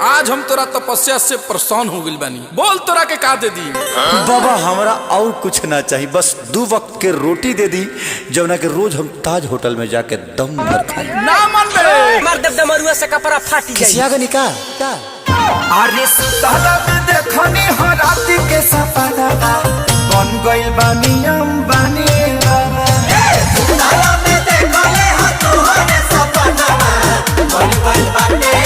आज हम तोरा तपस्या से परेशान हो गइल बानी। बोल तोरा के का दे दी? बाबा हमरा और कुछ ना चाहिए, बस 2 वक्त के रोटी दे दी, जौना के रोज हम ताज होटल में जाके दम भर खाए। ना मन बे मार देव डमरुआ से कपड़ा फाटी जाई। किसिया गनी का अरे सुताला में देखनी हो राती के सपना बन गइल बानी अंबानी बाबा। सुताला में देखले हो तोहरे सपना बन गइल बानी